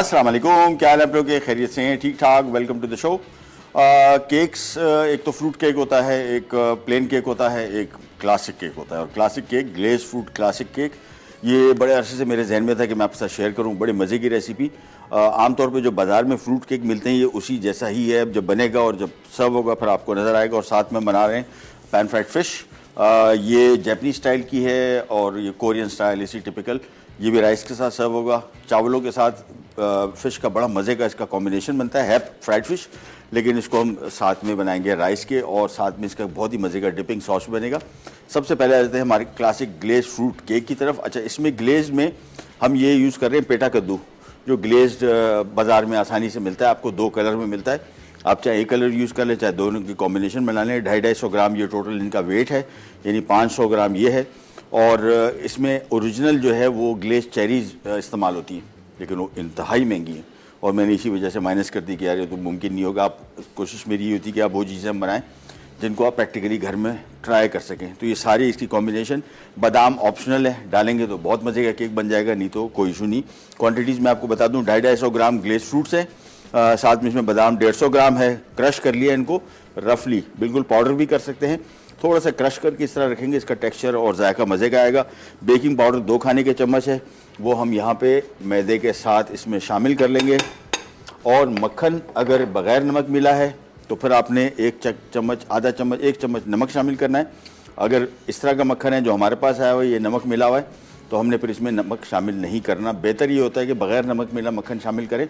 अस्सलाम वालेकुम, क्या हाल है आप लोग के? खैरियत से हैं? ठीक ठाक। Welcome to the show. Cakes, एक तो फ्रूट केक होता है, एक प्लेन केक होता है, एक क्लासिक केक होता है। और classic cake, glaze fruit classic cake, ये बड़े अरसे से मेरे जहन में था कि मैं आपके साथ शेयर करूं। बड़े मज़े की रेसिपी। आमतौर पे जो बाज़ार में फ्रूट केक मिलते हैं ये उसी जैसा ही है। जब बनेगा और जब सर्व होगा फिर आपको नज़र आएगा। और साथ में बना रहे हैं पैन फ्राइड फ़िश। ये जैपनीज स्टाइल की है और ये कोरियन स्टाइल, इसी टिपिकल। ये भी राइस के साथ सर्व होगा, चावलों के साथ। फ़िश का बड़ा मज़े का इसका कॉम्बिनेशन बनता है फ्राइड फ़िश, लेकिन इसको हम साथ में बनाएंगे राइस के, और साथ में इसका बहुत ही मज़े का डिपिंग सॉस बनेगा। सबसे पहले आ जाते हैं हमारे क्लासिक ग्लेज फ्रूट केक की तरफ। अच्छा, इसमें ग्लेज में हम ये यूज़ कर रहे हैं पेटा कद्दू, जो ग्लेज्ड बाज़ार में आसानी से मिलता है। आपको 2 कलर में मिलता है। आप चाहे एक कलर यूज़ कर लें, चाहे दोनों की कॉम्बिनेशन बना लें। 250 ग्राम ये टोटल इनका वेट है, यानी 500 ग्राम ये है। और इसमें ओरिजिनल जो है वो ग्लेज चेरीज़ इस्तेमाल होती हैं, लेकिन वो इंतहाई महंगी है। और मैंने इसी वजह से माइनस कर दी कि यार ये तो मुमकिन नहीं होगा। आप कोशिश मेरी ये होती कि आप वो चीज़ें हम बनाएं जिनको आप प्रैक्टिकली घर में ट्राई कर सकें। तो ये सारी इसकी कॉम्बिनेशन, बादाम ऑप्शनल है, डालेंगे तो बहुत मज़े का केक बन जाएगा, नहीं तो कोई इशू नहीं। क्वांटिटीज़ मैं आपको बता दूं, 250 ग्राम ग्लेज फ्रूट्स हैं, साथ में इसमें बादाम 150 ग्राम है। क्रश कर लिया इनको रफली, बिल्कुल पाउडर भी कर सकते हैं। थोड़ा सा क्रश करके इस तरह रखेंगे, इसका टेक्सचर और जायका मज़े का आएगा। बेकिंग पाउडर 2 खाने के चम्मच है, वो हम यहाँ पे मैदे के साथ इसमें शामिल कर लेंगे। और मक्खन अगर बग़ैर नमक मिला है तो फिर आपने 1 चम्मच, आधा चम्मच, 1 चम्मच नमक शामिल करना है। अगर इस तरह का मक्खन है जो हमारे पास आया हुआ है, ये नमक मिला हुआ है, तो हमने फिर इसमें नमक शामिल नहीं करना। बेहतर ये होता है कि बग़ैर नमक मिला मक्खन शामिल करें,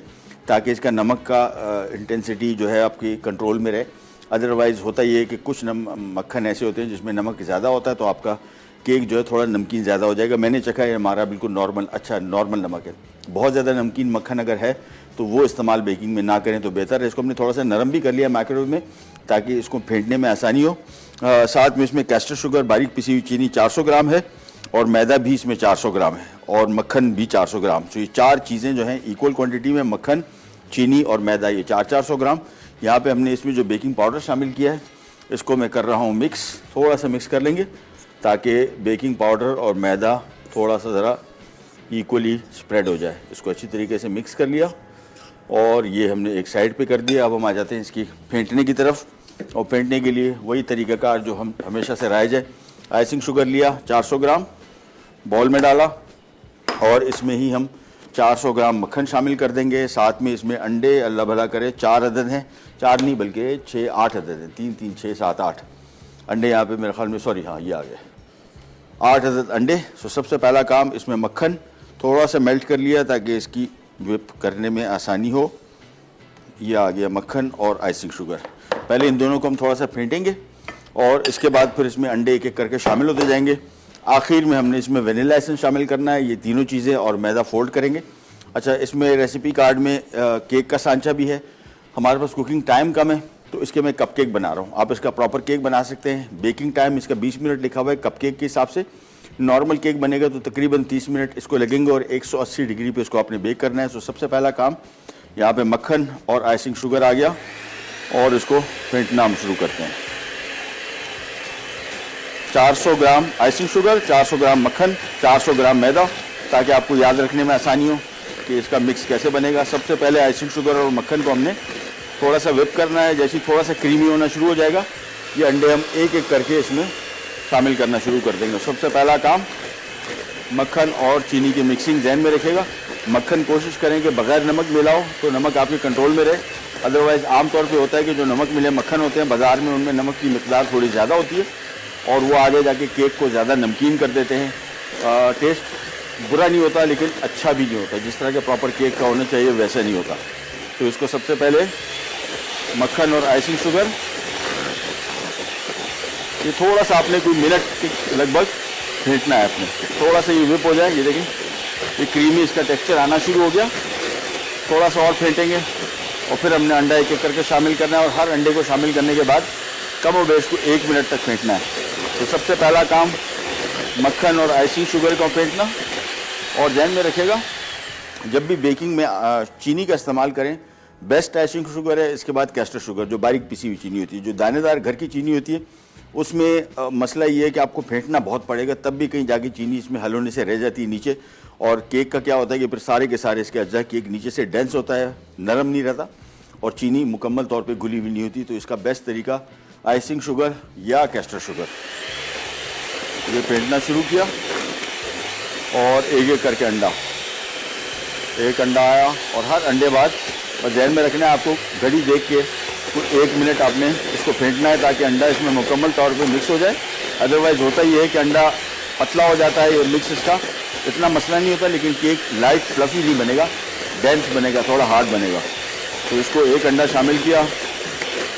ताकि इसका नमक का इंटेंसिटी जो है आपकी कंट्रोल में रहे। अदरवाइज़ होता ये है कि कुछ मक्खन ऐसे होते हैं जिसमें नमक ज़्यादा होता है, तो आपका केक जो है थोड़ा नमकीन ज़्यादा हो जाएगा। मैंने चखा है, हमारा बिल्कुल नॉर्मल, अच्छा नॉर्मल नमक है। बहुत ज़्यादा नमकीन मक्खन अगर है तो वो इस्तेमाल बेकिंग में ना करें तो बेहतर है। इसको हमने थोड़ा सा नरम भी कर लिया माइक्रोवेव में, ताकि इसको फेंटने में आसानी हो। साथ में इसमें कैस्टर शुगर, बारीक पिसी हुई चीनी 400 ग्राम है, और मैदा भी इसमें 400 ग्राम है, और मक्खन भी 400 ग्राम। तो ये 4 चीज़ें जो हैं इक्वल क्वान्टिटी में, मक्खन, चीनी और मैदा, ये 400 ग्राम। यहाँ पे हमने इसमें जो बेकिंग पाउडर शामिल किया है, इसको मैं कर रहा हूँ मिक्स। थोड़ा सा मिक्स कर लेंगे ताकि बेकिंग पाउडर और मैदा थोड़ा सा ज़रा इक्वली स्प्रेड हो जाए। इसको अच्छी तरीके से मिक्स कर लिया और ये हमने एक साइड पे कर दिया। अब हम आ जाते हैं इसकी फेंटने की तरफ। और फेंटने के लिए वही तरीक़ाकार जो हम हमेशा से राइज है। आइसिंग शुगर लिया 400 ग्राम, बॉल में डाला, और इसमें ही हम 400 ग्राम मक्खन शामिल कर देंगे। साथ में इसमें अंडे, अल्लाह भला करे 4 अदद हैं, 4 नहीं बल्कि 6-8 अदद हैं, 3 3 6 7 8 अंडे यहाँ पे मेरे ख्याल में, सॉरी हाँ ये आ गए 8 अदद अंडे। सो सबसे पहला काम, इसमें मक्खन थोड़ा सा मेल्ट कर लिया ताकि इसकी व्हिप करने में आसानी हो। ये आ गया मक्खन और आइसिंग शुगर। पहले इन दोनों को हम थोड़ा सा फेंटेंगे और इसके बाद फिर इसमें अंडे एक एक करके शामिल होते जाएंगे। आखिर में हमने इसमें वेनिला एसेंस शामिल करना है, ये तीनों चीज़ें, और मैदा फोल्ड करेंगे। अच्छा, इसमें रेसिपी कार्ड में केक का सांचा भी है। हमारे पास कुकिंग टाइम कम है तो इसके मैं कपकेक बना रहा हूँ। आप इसका प्रॉपर केक बना सकते हैं। बेकिंग टाइम इसका 20 मिनट लिखा हुआ है कपकेक के हिसाब से। नॉर्मल केक बनेगा तो तकरीबन 30 मिनट इसको लगेंगे, और 180 डिग्री पे इसको आपने बेक करना है। तो सबसे पहला काम, यहाँ पे मक्खन और आइसिंग शुगर आ गया, और इसको फेंटना हम शुरू करते हैं। 400 ग्राम आइसिंग शुगर, 400 ग्राम मक्खन, 400 ग्राम मैदा, ताकि आपको याद रखने में आसानी हो कि इसका मिक्स कैसे बनेगा। सबसे पहले आइसिंग शुगर और मक्खन को हमने थोड़ा सा व्हिप करना है। जैसे थोड़ा सा क्रीमी होना शुरू हो जाएगा, ये अंडे हम एक एक करके इसमें शामिल करना शुरू कर देंगे। सबसे पहला काम, मक्खन और चीनी की मिक्सिंग ध्यान में रखेगा। मक्खन कोशिश करें कि बगैर नमक मिलाओ, तो नमक आपके कंट्रोल में रहे। अदरवाइज़ आमतौर पे होता है कि जो नमक मिले मक्खन होते हैं बाज़ार में, उनमें नमक की मिकदार थोड़ी ज़्यादा होती है, और वो आगे जाके केक को ज़्यादा नमकीन कर देते हैं। टेस्ट बुरा नहीं होता, लेकिन अच्छा भी नहीं होता। जिस तरह के प्रॉपर केक का होना चाहिए वैसा नहीं होता। तो इसको सबसे पहले मक्खन और आइसिंग शुगर, ये थोड़ा सा आपने कोई मिनट के लगभग फेंटना है अपने। थोड़ा सा ये व्हिप हो जाए, ये देखें ये क्रीमी इसका टेक्सचर आना शुरू हो गया। थोड़ा सा और फेंटेंगे, और फिर हमने अंडा एक एक करके शामिल करना है, और हर अंडे को शामिल करने के बाद कम और बेश को 1 मिनट तक फेंटना है। तो सबसे पहला काम, मक्खन और आइसिंग शुगर को फेंटना। और ध्यान में रखिएगा, जब भी बेकिंग में चीनी का इस्तेमाल करें, बेस्ट आइसिंग शुगर है, इसके बाद कैस्टर शुगर जो बारीक पिसी हुई चीनी होती है। जो दानेदार घर की चीनी होती है उसमें मसला ये है कि आपको फेंटना बहुत पड़ेगा, तब भी कहीं जाके चीनी इसमें हल होने से रह जाती है नीचे, और केक का क्या होता है कि फिर सारे के सारे इसके अज्जा, केक नीचे से डेंस होता है, नरम नहीं रहता, और चीनी मुकम्मल तौर पे घुली हुई नहीं होती। तो इसका बेस्ट तरीका आइसिंग शुगर या कैस्टर शुगर। ये फेंटना शुरू किया और एक एक करके अंडा, एक अंडा आया और हर अंडे बाद, और ध्यान में रखना है आपको घड़ी देख के तो 1 मिनट आपने इसको फेंटना है ताकि अंडा इसमें मुकम्मल तौर पे मिक्स हो जाए। अदरवाइज़ होता ही है कि अंडा पतला हो जाता है, ये मिक्स इसका इतना मसला नहीं होता, लेकिन केक लाइट फ्लफी नहीं बनेगा, डेंस बनेगा, थोड़ा हार्ड बनेगा। तो इसको एक अंडा शामिल किया,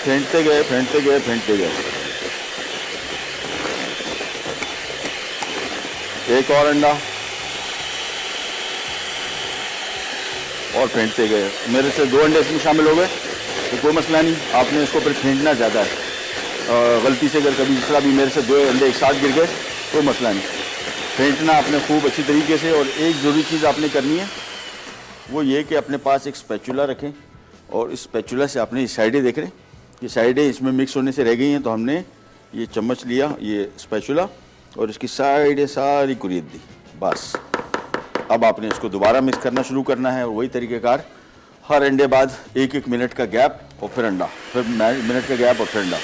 फेंटते गए फेंटते गए फेंटते गए, एक और अंडा और फेंटते गए। मेरे से 2 अंडे इसमें शामिल हो गए तो कोई मसला नहीं, आपने इसको फिर फेंटना ज़्यादा है। गलती से अगर कभी दूसरा भी मेरे से 2 अंडे एक साथ गिर गए कोई मसला नहीं, फेंटना आपने खूब अच्छी तरीके से। और एक ज़रूरी चीज़ आपने करनी है वो ये कि अपने पास एक स्पैचुला रखें और इस स्पैचुला से आपने ये साइडें देख रहे हैं, ये साइडें इसमें मिक्स होने से रह गई हैं, तो हमने ये चम्मच लिया, ये स्पैचुला, और इसकी साइडें सारी कुरीद दी, बस। अब आपने इसको दोबारा मिक्स करना शुरू करना है, और वही तरीक़ेकार हर अंडे बाद 1-1 मिनट का गैप और फिर अंडा, फिर मिनट का गैप और फिर अंडा।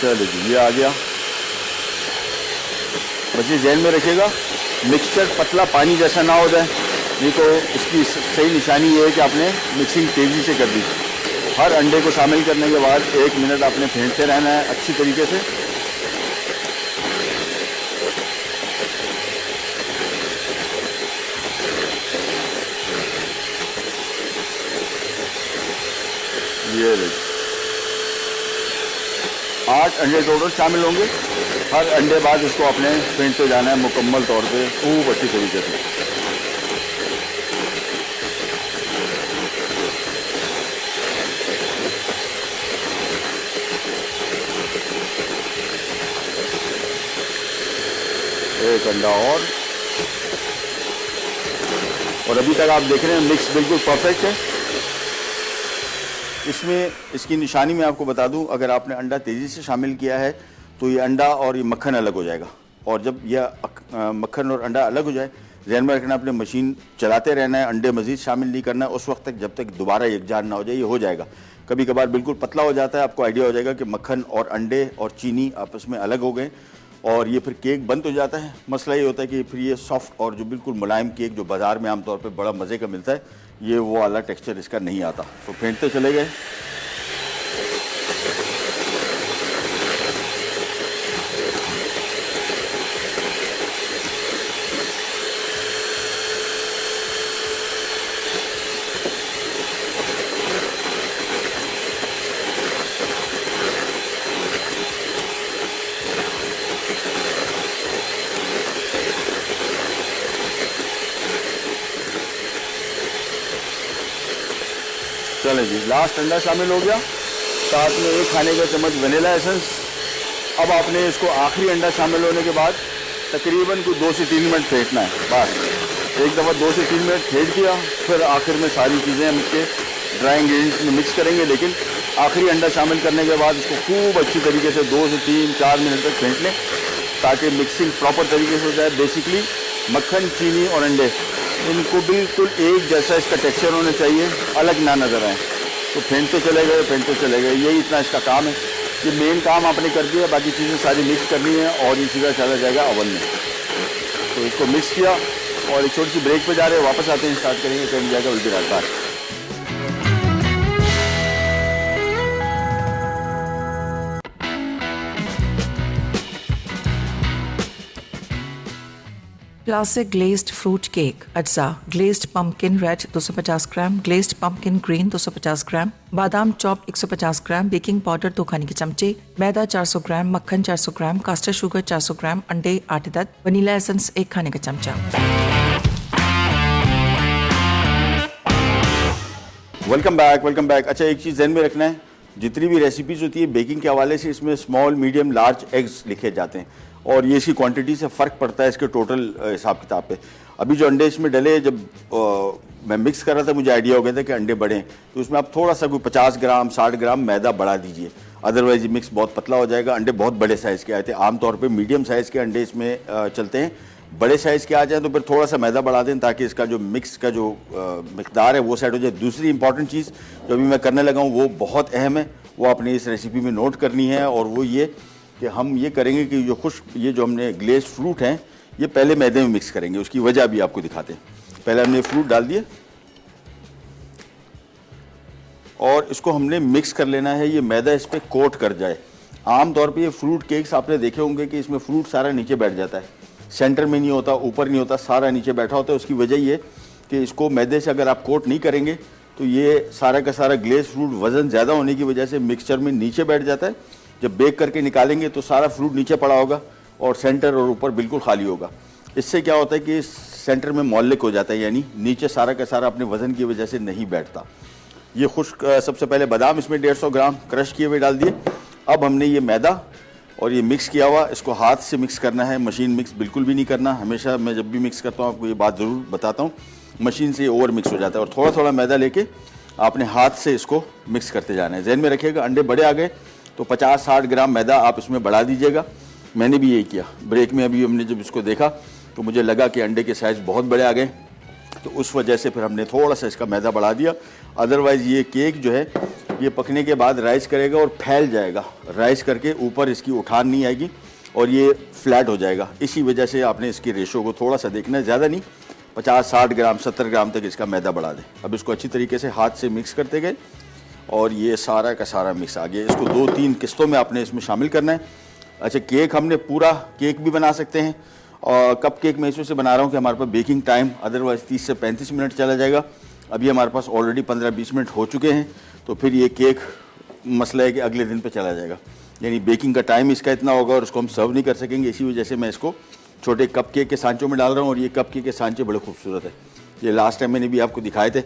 चलो जी, ये आ गया। बस ये ध्यान में रखिएगा मिक्सचर पतला पानी जैसा ना हो जाए, नहीं तो इसकी सही निशानी ये है कि आपने मिक्सिंग तेज़ी से कर दी। हर अंडे को शामिल करने के बाद 1 मिनट आपने फेंटते रहना है अच्छी तरीके से। ये 8 अंडे टोटल शामिल होंगे। हर अंडे बाद इसको आपने फेंटते जाना है मुकम्मल तौर पे खूब अच्छी तरीके से। एक अंडा और अभी तक आप देख रहे हैं मिक्स बिल्कुल परफेक्ट है। इसमें इसकी निशानी मैं आपको बता दूं, अगर आपने अंडा तेज़ी से शामिल किया है तो ये अंडा और ये मक्खन अलग हो जाएगा, और जब यह मक्खन और अंडा अलग हो जाए, ध्यान में रखना आपने मशीन चलाते रहना है, अंडे मज़ीद शामिल नहीं करना है उस वक्त तक जब तक दोबारा यकजान ना हो जाए। ये हो जाएगा, कभी कभार बिल्कुल पतला हो जाता है, आपको आइडिया हो जाएगा कि मक्खन और अंडे और चीनी आपस में अलग हो गए और ये फिर केक बंद हो जाता है। मसला ये होता है कि फिर ये सॉफ्ट और जो बिल्कुल मुलायम केक जो बाज़ार में आमतौर पे बड़ा मज़े का मिलता है, ये वो वाला टेक्सचर इसका नहीं आता। तो फेंटते चले गए। चले जी, लास्ट अंडा शामिल हो गया, साथ में 1 खाने का चम्मच वनीला एसेंस। अब आपने इसको आखिरी अंडा शामिल होने के बाद तकरीबन कुछ 2 से 3 मिनट फेंटना है, बस। एक दफ़ा 2 से 3 मिनट फेंट दिया, फिर आखिर में सारी चीज़ें हम इसके ड्राई इंग्रेडिएंट्स में मिक्स करेंगे, लेकिन आखिरी अंडा शामिल करने के बाद इसको खूब अच्छी तरीके से 2 से 3-4 मिनट तक फेंट लें ताकि मिक्सिंग प्रॉपर तरीके से हो जाए। बेसिकली मक्खन, चीनी और अंडे इनको बिल्कुल एक जैसा इसका टेक्सचर होना चाहिए, अलग ना नज़र आए। तो फेंटते चले गए, फेंटते चले गए, यही इतना इसका काम है। ये मेन काम आपने कर दिया, बाकी चीज़ें सारी मिक्स करनी है और ये सीधा चला जाएगा ओवन में। तो इसको मिक्स किया और एक छोटी सी ब्रेक पे जा रहे हैं, वापस आते हैं, स्टार्ट करेंगे, कर जाएगा will be right back. Classic glazed fruit cake अज्जा, ग्लेज्ड पम्पकिन रेड 250 ग्राम, ग्लेज्ड पम्पकिन ग्रीन 250 ग्राम, बादाम चॉप 150 ग्राम, बेकिंग पाउडर 2 खाने के चमचे, मैदा 400 ग्राम, मक्खन 400 ग्राम, कास्टर शुगर 400 ग्राम, अंडे 8-10, वनीला एसेंस 1 खाने का चमचा। Welcome back, welcome back. अच्छा, एक चीज़ ध्यान में रखना है, जितनी भी रेसिपीज़ होती है बेकिंग के हवाले से इसमें स्मॉल, मीडियम, लार्ज एग्स लिखे जाते हैं और ये इसकी क्वांटिटी से फ़र्क पड़ता है इसके टोटल हिसाब किताब पे। अभी जो अंडे इसमें डले, जब मैं मिक्स कर रहा था, मुझे आइडिया हो गया था कि अंडे बड़े हैं, तो उसमें आप थोड़ा सा कोई 50 ग्राम 60 ग्राम मैदा बढ़ा दीजिए, अदरवाइज ये मिक्स बहुत पतला हो जाएगा। अंडे बहुत बड़े साइज़ के आए थे, आमतौर पे मीडियम साइज़ के अंडे इसमें चलते हैं, बड़े साइज़ के आ जाए तो फिर थोड़ा सा मैदा बढ़ा दें ताकि इसका जो मिक्स का जो मिकदार है वो सेट हो जाए। दूसरी इंपॉर्टेंट चीज़ जो अभी मैं करने लगा हूँ वो बहुत अहम है, वो आपने इस रेसिपी में नोट करनी है, और वो ये कि हम ये करेंगे कि जो खुश्क ये जो हमने ग्लेज़ फ्रूट हैं ये पहले मैदे में मिक्स करेंगे। उसकी वजह भी आपको दिखाते हैं। पहले हमने फ्रूट डाल दिए और इसको हमने मिक्स कर लेना है, ये मैदा इस पर कोट कर जाए। आमतौर पे ये फ्रूट केक्स आपने देखे होंगे कि इसमें फ्रूट सारा नीचे बैठ जाता है, सेंटर में नहीं होता, ऊपर नहीं होता, सारा नीचे बैठा होता है। उसकी वजह ये कि इसको मैदे से अगर आप कोट नहीं करेंगे तो ये सारा का सारा ग्लेज़ फ्रूट वज़न ज़्यादा होने की वजह से मिक्सचर में नीचे बैठ जाता है। जब बेक करके निकालेंगे तो सारा फ्रूट नीचे पड़ा होगा और सेंटर और ऊपर बिल्कुल खाली होगा। इससे क्या होता है कि सेंटर में मौलिक हो जाता है, यानी नीचे सारा का सारा अपने वज़न की वजह से नहीं बैठता। ये खुश्क सबसे पहले बादाम इसमें 150 ग्राम क्रश किए हुए डाल दिए। अब हमने ये मैदा और ये मिक्स किया हुआ, इसको हाथ से मिक्स करना है, मशीन मिक्स बिल्कुल भी नहीं करना। हमेशा मैं जब भी मिक्स करता हूँ आपको ये बात ज़रूर बताता हूँ, मशीन से ये ओवर मिक्स हो जाता है। और थोड़ा थोड़ा मैदा लेके आपने हाथ से इसको मिक्स करते जाना है। जहन में रखिएगा अंडे बड़े आ गए तो 50-60 ग्राम मैदा आप इसमें बढ़ा दीजिएगा। मैंने भी यही किया ब्रेक में, अभी हमने जब इसको देखा तो मुझे लगा कि अंडे के साइज़ बहुत बड़े आ गए, तो उस वजह से फिर हमने थोड़ा सा इसका मैदा बढ़ा दिया। अदरवाइज़ ये केक जो है ये पकने के बाद राइस करेगा और फैल जाएगा, राइस करके ऊपर इसकी उठान नहीं आएगी और ये फ्लैट हो जाएगा। इसी वजह से आपने इसकी रेशो को थोड़ा सा देखना है, ज़्यादा नहीं, 50-60 ग्राम 70 ग्राम तक इसका मैदा बढ़ा दें। अब इसको अच्छी तरीके से हाथ से मिक्स करते गए और ये सारा का सारा मिक्स आ गया। इसको 2-3 किस्तों में आपने इसमें शामिल करना है। अच्छा, केक हमने पूरा केक भी बना सकते हैं, और कप केक मैं इसमें से बना रहा हूँ कि हमारे पास बेकिंग टाइम अदरवाइज़ 30 से 35 मिनट चला जाएगा। अभी हमारे पास ऑलरेडी 15-20 मिनट हो चुके हैं, तो फिर ये केक मसला है कि अगले दिन पे चला जाएगा, यानी बेकिंग का टाइम इसका इतना होगा और उसको हम सर्व नहीं कर सकेंगे। इसी वजह से मैं इसको छोटे कप केक के सांचों में डाल रहा हूँ। और ये कप केक के सांचे बड़े खूबसूरत है, ये लास्ट टाइम मैंने भी आपको दिखाए थे।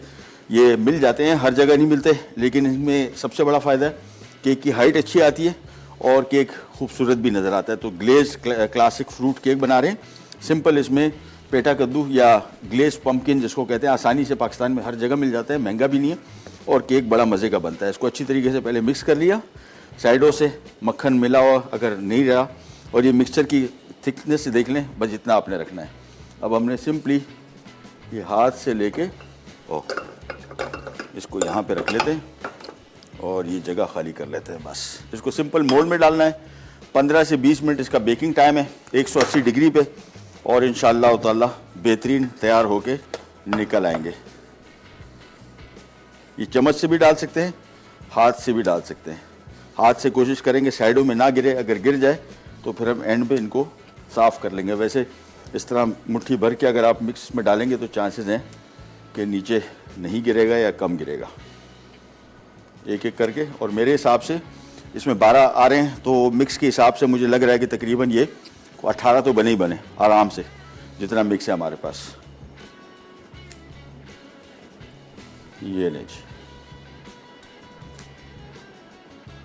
ये मिल जाते हैं, हर जगह नहीं मिलते, लेकिन इसमें सबसे बड़ा फ़ायदा है केक की हाइट अच्छी आती है और केक खूबसूरत भी नज़र आता है। तो ग्लेज क्लासिक फ्रूट केक बना रहे हैं, सिंपल। इसमें पेटा कद्दू या ग्लेज पम्पकिन जिसको कहते हैं, आसानी से पाकिस्तान में हर जगह मिल जाता है, महंगा भी नहीं है और केक बड़ा मज़े का बनता है। इसको अच्छी तरीके से पहले मिक्स कर लिया, साइडों से मक्खन मिला हुआ अगर नहीं रहा, और ये मिक्सचर की थिकनेस देख लें, बस जितना आपने रखना है। अब हमने सिंपली ये हाथ से लेके इसको यहाँ पे रख लेते हैं और ये जगह खाली कर लेते हैं। बस इसको सिंपल मोल्ड में डालना है। 15 से 20 मिनट इसका बेकिंग टाइम है 180 डिग्री पे, और इंशाअल्लाह ताला बेहतरीन तैयार होके निकल आएंगे। ये चम्मच से भी डाल सकते हैं, हाथ से भी डाल सकते हैं। हाथ से कोशिश करेंगे साइडों में ना गिरे, अगर गिर जाए तो फिर हम एंड पे इनको साफ़ कर लेंगे। वैसे इस तरह मुट्ठी भर के अगर आप मिक्स में डालेंगे तो चांसेस हैं कि नीचे नहीं गिरेगा या कम गिरेगा। एक एक करके, और मेरे हिसाब से इसमें 12 आ रहे हैं, तो मिक्स के हिसाब से मुझे लग रहा है कि तकरीबन ये 18 तो बने ही बने आराम से, जितना मिक्स है हमारे पास। ये नहीं जी।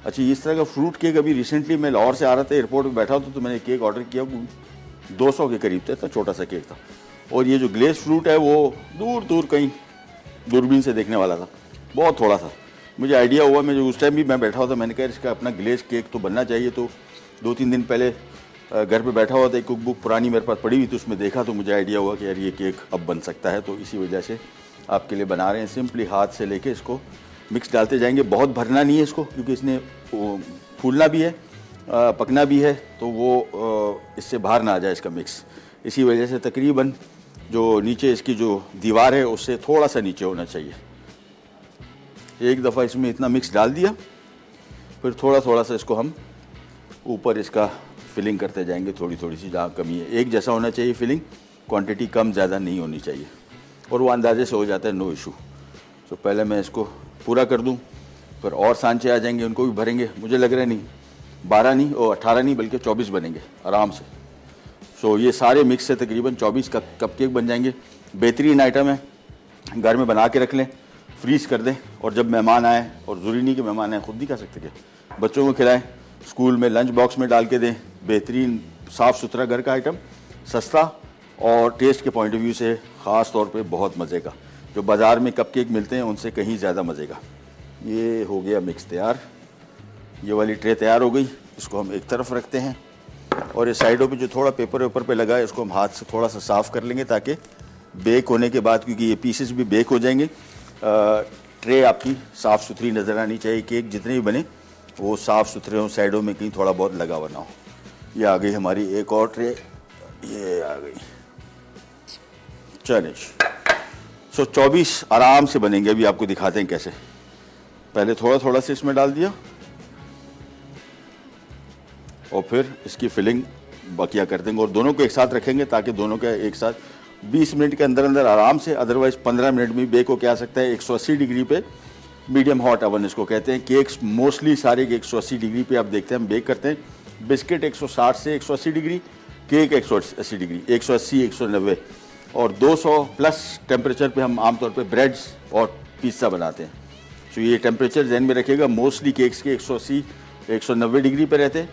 अच्छा, इस तरह का फ्रूट केक अभी रिसेंटली मैं लाहौर से आ रहा था, एयरपोर्ट पे बैठा था, तो मैंने केक ऑर्डर किया, 200 के करीब था, इतना छोटा सा केक था। और ये जो ग्लेज फ्रूट है वो दूर दूर कहीं दूरबीन से देखने वाला था, बहुत थोड़ा था। मुझे आइडिया हुआ, मैं जो उस टाइम भी मैं बैठा हुआ था, मैंने कहा इसका अपना ग्लेज केक तो बनना चाहिए। तो 2-3 दिन पहले घर पे बैठा हुआ था, एक कुक बुक पुरानी मेरे पास पड़ी हुई थी, उसमें देखा तो मुझे आइडिया हुआ कि यार ये केक अब बन सकता है। तो इसी वजह से आपके लिए बना रहे हैं। सिंपली हाथ से लेके इसको मिक्स डालते जाएंगे, बहुत भरना नहीं है इसको, क्योंकि इसने फूलना भी है, पकना भी है, तो वो इससे बाहर ना आ जाए इसका मिक्स। इसी वजह से तकरीबन जो नीचे इसकी जो दीवार है उससे थोड़ा सा नीचे होना चाहिए। एक दफ़ा इसमें इतना मिक्स डाल दिया, फिर थोड़ा थोड़ा सा इसको हम ऊपर इसका फिलिंग करते जाएंगे, थोड़ी थोड़ी सी जहाँ कमी है। एक जैसा होना चाहिए फिलिंग, क्वांटिटी कम ज़्यादा नहीं होनी चाहिए, और वो अंदाजे से हो जाता है, नो इशू। तो पहले मैं इसको पूरा कर दूं, फिर और सांचे आ जाएंगे, उनको भी भरेंगे। मुझे लग रहा है नहीं 12 नहीं और 18 नहीं बल्कि 24 बनेंगे आराम से। सो ये सारे मिक्स से तकरीबन 24 कप केक बन जाएंगे। बेहतरीन आइटम है, घर में बना के रख लें, फ्रीज़ कर दें, और जब मेहमान आए, और ज़रूरी नहीं कि मेहमान आए खुद नहीं खा सकते, कि बच्चों को खिलाएं, स्कूल में लंच बॉक्स में डाल के दें। बेहतरीन साफ़ सुथरा घर का आइटम, सस्ता और टेस्ट के पॉइंट ऑफ व्यू से ख़ास तौर पे बहुत मज़े का। जो बाज़ार में कपकेक मिलते हैं उनसे कहीं ज़्यादा मज़े का। ये हो गया मिक्स तैयार, ये वाली ट्रे तैयार हो गई। इसको हम एक तरफ रखते हैं और ये साइडों पे जो थोड़ा पेपर वेपर पे लगा है इसको हम हाथ से थोड़ा सा साफ़ कर लेंगे, ताकि बेक होने के बाद, क्योंकि ये पीसेस भी बेक हो जाएंगे, ट्रे आपकी साफ़ सुथरी नज़र आनी चाहिए। केक जितने भी बने वो साफ़ सुथरे हों, साइडों में कहीं थोड़ा बहुत लगा हुआ ना हो। ये आ गई हमारी एक और ट्रे, ये आ गई। चलिए 124 आराम से बनेंगे। अभी आपको दिखाते हैं कैसे। पहले थोड़ा थोड़ा से इसमें डाल दिया और फिर इसकी फिलिंग बकिया कर देंगे और दोनों को एक साथ रखेंगे, ताकि दोनों का एक साथ 20 मिनट के अंदर अंदर आराम से, अदरवाइज 15 मिनट में बेक होके आ सकता है। 180 डिग्री पे, मीडियम हॉट ओवन इसको कहते हैं। केक्स मोस्टली सारे 180 डिग्री पे आप देखते हैं हम बेक करते हैं। बिस्किट 160 से 180 डिग्री, केक 180 डिग्री, 180, 190 और 200 प्लस टेम्परेचर पे हम आमतौर पे ब्रेड्स और पिज़्ज़ा बनाते हैं। तो ये टेम्परेचर ध्यान में रखिएगा। मोस्टली केक्स के 180, 190 डिग्री पे रहते हैं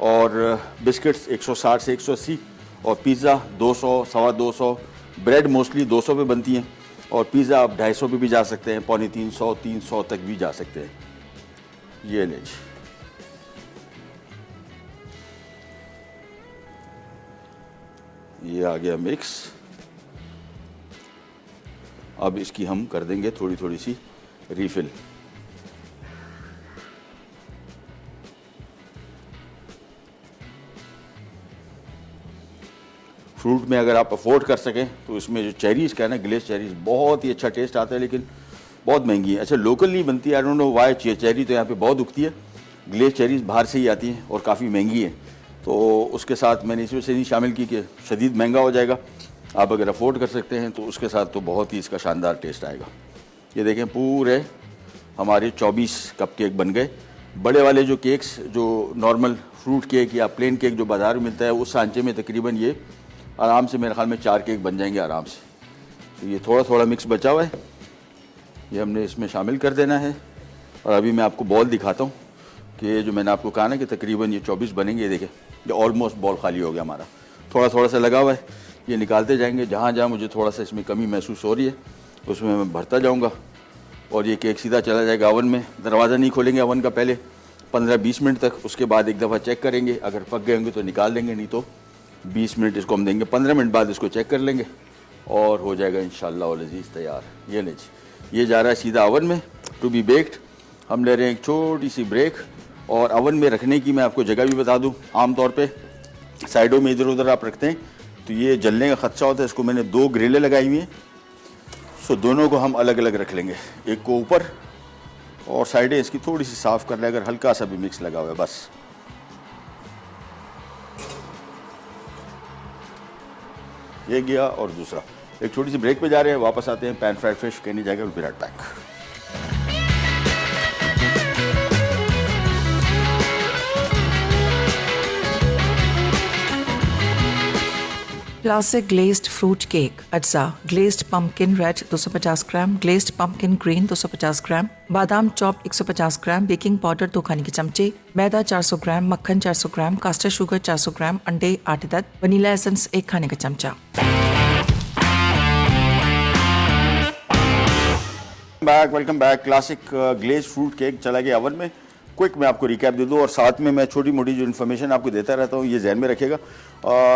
और बिस्किट्स 160 से 180 और पिज़्ज़ा 200, सवा 200। ब्रेड मोस्टली 200 पे बनती हैं और पिज़्ज़ा आप 250 पे भी जा सकते हैं, 250, 300 तक भी जा सकते हैं। ये ले ये आ गया मिक्स। अब इसकी हम कर देंगे थोड़ी थोड़ी सी रिफिल। फ्रूट में अगर आप अफोर्ड कर सकें तो इसमें जो चेरीज़ का है ना, ग्लेस चेरीज़, बहुत ही अच्छा टेस्ट आता है, लेकिन बहुत महंगी है। अच्छा, लोकल नहीं बनती, I don't know why. Cherry तो यहाँ पे बहुत उगती है, ग्लेस चेरीज़ बाहर से ही आती हैं और काफ़ी महंगी है। तो उसके साथ मैंने इस वजह से नहीं शामिल की कि शदीद महंगा हो जाएगा। आप अगर अफोर्ड कर सकते हैं तो उसके साथ तो बहुत ही इसका शानदार टेस्ट आएगा। ये देखें, पूरे हमारे 24 कप केक बन गए। बड़े वाले जो केक्स, जो नॉर्मल फ्रूट केक या प्लेन केक जो बाज़ार में मिलता है, उस सांचे में तकरीबन ये आराम से मेरे ख्याल में 4 केक बन जाएंगे आराम से। तो ये थोड़ा थोड़ा मिक्स बचा हुआ है, ये हमने इसमें शामिल कर देना है। और अभी मैं आपको बॉल दिखाता हूँ कि जो मैंने आपको कहा ना कि तकरीबन ये 24 बनेंगे। ये देखें, ये ऑलमोस्ट बॉल खाली हो गया हमारा। थोड़ा थोड़ा सा लगा हुआ है, ये निकालते जाएंगे। जहाँ जहाँ मुझे थोड़ा सा इसमें कमी महसूस हो रही है उसमें मैं भरता जाऊँगा और ये केक सीधा चला जाएगा ओवन में। दरवाज़ा नहीं खोलेंगे ओवन का पहले 15-20 मिनट तक। उसके बाद एक दफ़ा चेक करेंगे, अगर पक गए होंगे तो निकाल देंगे, नहीं तो 20 मिनट इसको हम देंगे। 15 मिनट बाद इसको चेक कर लेंगे और हो जाएगा इंशाअल्लाह वल अज़ीज़ तैयार। ये लीजिए, ये जा रहा है सीधा ओवन में टू बी बेक्ड। हम ले रहे हैं एक छोटी सी ब्रेक। और ओवन में रखने की मैं आपको जगह भी बता दूं, आमतौर पे साइडों में इधर उधर आप रखते हैं तो ये जलने का खदशा होता है। इसको मैंने 2 ग्रिलें लगाई हुई हैं, सो दोनों को हम अलग अलग रख लेंगे। एक को ऊपर और साइडें इसकी थोड़ी सी साफ़ कर लें, अगर हल्का सा भी मिक्स लगा हुआ है बस। ये गया और दूसरा। एक छोटी सी ब्रेक पे जा रहे हैं, वापस आते हैं। पैन फ्राइड फिश कहने जाएगा, will be right back. Classic glazed fruit cake अज्जा, ग्लेज्ड पम्पकिन रेड 250 ग्राम, ग्लेज्ड पम्पकिन ग्रीन 250 ग्राम, बादाम चॉप 150 ग्राम, बेकिंग पाउडर 2 खाने के चमचे, मैदा 400 ग्राम, मक्खन 400 ग्राम, कास्टर शुगर 400 ग्राम, अंडे 8 अदद, वनीला एसेंस 1 खाने का चमचा। Welcome back. Classic glaze fruit cake चला गया ओवन में। क्विक मैं आपको रिकैप दे दूँ और साथ में मैं छोटी मोटी जो इन्फॉर्मेशन आपको देता रहता हूँ, ये जहन में रखिएगा।